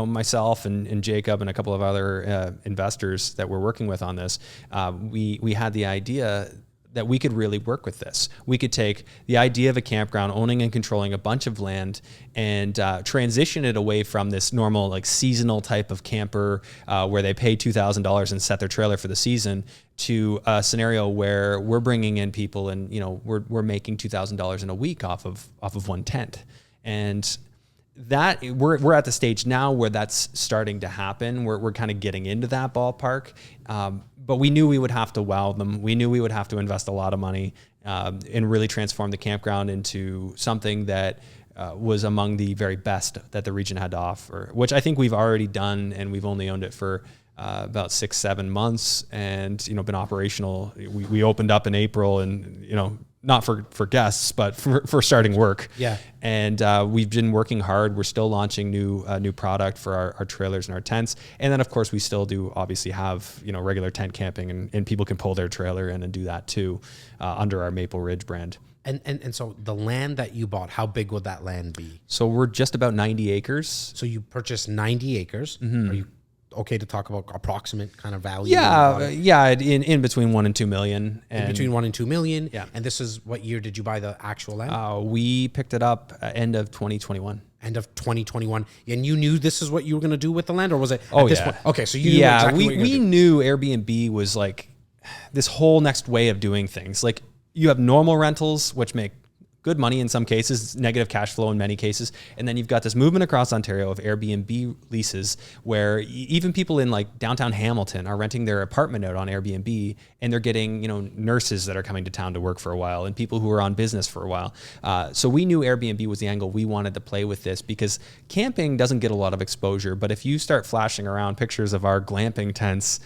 myself and Jacob and a couple of other investors that we're working with on this, we had the idea that we could really work with this. We could take the idea of a campground, owning and controlling a bunch of land, and transition it away from this normal like seasonal type of camper where they pay $2,000 and set their trailer for the season, to a scenario where we're bringing in people and we're making $2,000 in a week off of one tent. And that we're at the stage now where that's starting to happen. We're kind of getting into that ballpark. But we knew we would have to wow them. We knew we would have to invest a lot of money and really transform the campground into something that was among the very best that the region had to offer, which I think we've already done, and we've only owned it for about 6-7 months, and been operational. We opened up in April, and not for guests, but for starting work. Yeah. And we've been working hard. We're still launching new product for our trailers and our tents. And then of course we still do obviously have, regular tent camping, and people can pull their trailer in and do that too, under our Maple Ridge brand. And so the land that you bought, how big would that land be? So we're just about 90 acres. So you purchased 90 acres. Mm-hmm. Are you okay to talk about approximate kind of value? Yeah, in between 1 and 2 million. In between 1 and 2 million. Yeah. And this is, what year did you buy the actual land? We picked it up end of 2021. End of 2021. And you knew this is what you were going to do with the land, or was it at this point? Okay, so you knew exactly what you were we knew Airbnb was like this whole next way of doing things. Like, you have normal rentals, which make good money in some cases, negative cash flow in many cases. And then you've got this movement across Ontario of Airbnb leases where even people in like downtown Hamilton are renting their apartment out on Airbnb, and they're getting, nurses that are coming to town to work for a while, and people who are on business for a while. So we knew Airbnb was the angle we wanted to play with this, because camping doesn't get a lot of exposure. But if you start flashing around pictures of our glamping tents,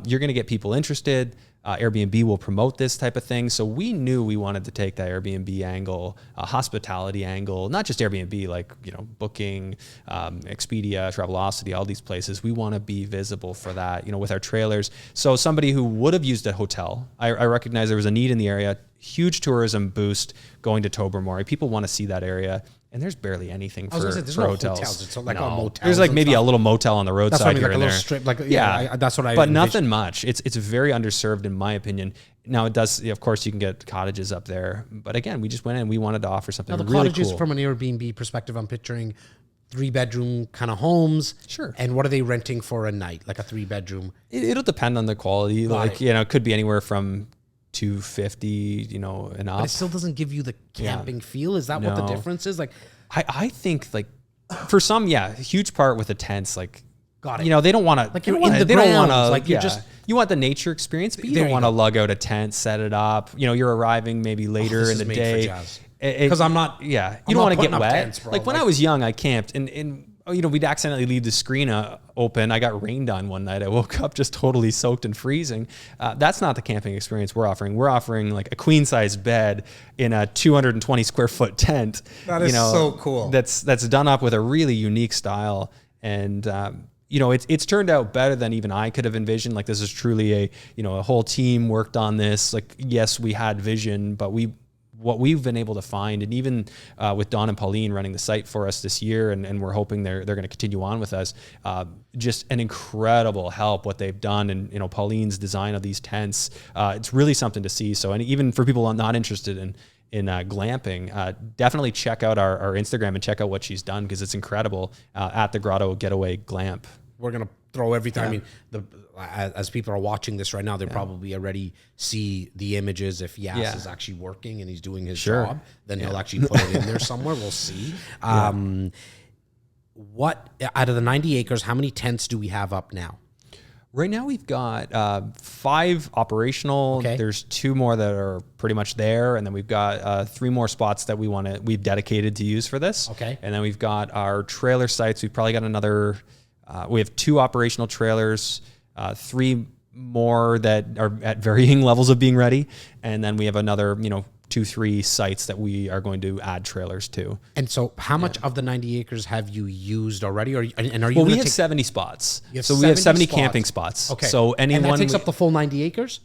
you're going to get people interested. Airbnb will promote this type of thing. So we knew we wanted to take that Airbnb angle, a hospitality angle, not just Airbnb, like, Booking, Expedia, Travelocity, all these places. We want to be visible for that, with our trailers. So somebody who would have used a hotel, I recognize there was a need in the area, huge tourism boost going to Tobermory. People want to see that area. And there's barely anything for hotels. It's like a motel. There's like maybe a little motel on the roadside. That's what I mean, here like and a there. little strip. Like, yeah, that's what I. But nothing much. It's very underserved in my opinion. Now it does. Of course, you can get cottages up there, but again, we just went in. We wanted to offer something really cool. The cottages, from an Airbnb perspective, I'm picturing 3-bedroom kind of homes. Sure. And what are they renting for a night? Like a 3-bedroom. It'll depend on the quality. It could be anywhere from $250, and up. But it still doesn't give you the camping feel. Is that what the difference is? Like, I think like for some, a huge part with the tents, like, got it. They don't want to, like, you're in the grounds, like, you're just, you want the nature experience, but you don't want to lug out a tent, set it up. You're arriving maybe later in the day. Because I'm not, you don't want to get wet. Tents, like when I was young, I camped and we'd accidentally leave the screen open. I got rained on one night. I woke up just totally soaked and freezing. That's not the camping experience we're offering. We're offering like a queen size bed in a 220 square foot tent. That is so cool. That's done up with a really unique style. And, it's turned out better than even I could have envisioned. Like, this is truly a whole team worked on this. Like, yes, we had vision, but what we've been able to find, and even with Don and Pauline running the site for us this year, and we're hoping they're going to continue on with us, just an incredible help what they've done. And Pauline's design of these tents, it's really something to see. So, and even for people not interested in glamping, definitely check out our Instagram and check out what she's done, because it's incredible, at the Grotto Getaway Glamp. We're going to throw everything. I mean, as people are watching this right now, they probably already see the images. If Yas is actually working and he's doing his job, then he'll actually put it in there somewhere. We'll see. What, out of the 90 acres, how many tents do we have up now? Right now we've got 5 operational. Okay. There's 2 more that are pretty much there, and then we've got 3 more spots that we've dedicated to use for this. Okay. And then we've got our trailer sites. We've probably got another. We have 2 operational trailers, 3 more that are at varying levels of being ready, and then we have another 2-3 sites that we are going to add trailers to. And so how much of the 90 acres have you used already? Are you well, we have 70 spots. So we have 70 camping spots. Okay. So anyone, and that takes up the full 90 acres?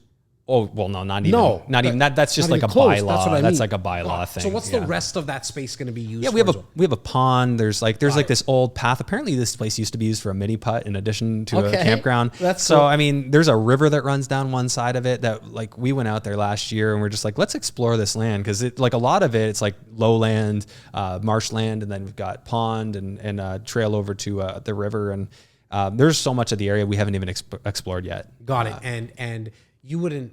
Oh, well, no, not even that. That's just like a close. bylaw. That's what I mean. That's like a bylaw thing. So what's the rest of that space going to be used? Yeah, we have a pond. There's like this old path. Apparently, this place used to be used for a mini putt in addition to a campground. That's so. Cool. I mean, there's a river that runs down one side of it. That like we went out there last year and we're just like, let's explore this land because it like a lot of it. It's like lowland, marshland, and then we've got pond and trail over to the river and. There's so much of the area we haven't even explored yet. Got it. And you wouldn't,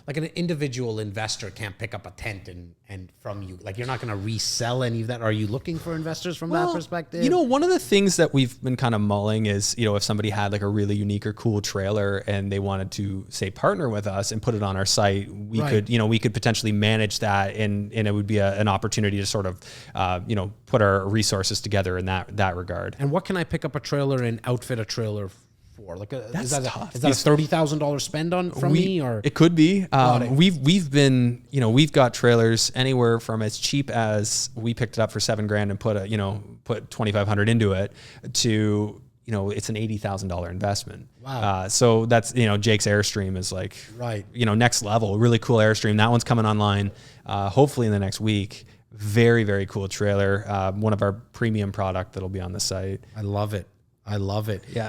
like an individual investor can't pick up a tent and from you, like you're not going to resell any of that. Are you looking for investors from that perspective? You know, one of the things that we've been kind of mulling is, you know, if somebody had like a really unique or cool trailer and they wanted to say partner with us and put it on our site, we could potentially manage that and it would be an opportunity to sort of, put our resources together in that regard. And what can I pick up a trailer and outfit a trailer for? Like is that tough. a $30,000 spend from me or it could be. We've been, we've got trailers anywhere from as cheap as we picked it up for $7,000 and put 2,500 into it to, it's an $80,000 investment. Wow. So that's, Jake's Airstream is like, next level, really cool Airstream. That one's coming online, hopefully in the next week. Very, very cool trailer. One of our premium product that'll be on the site. I love it. Yeah.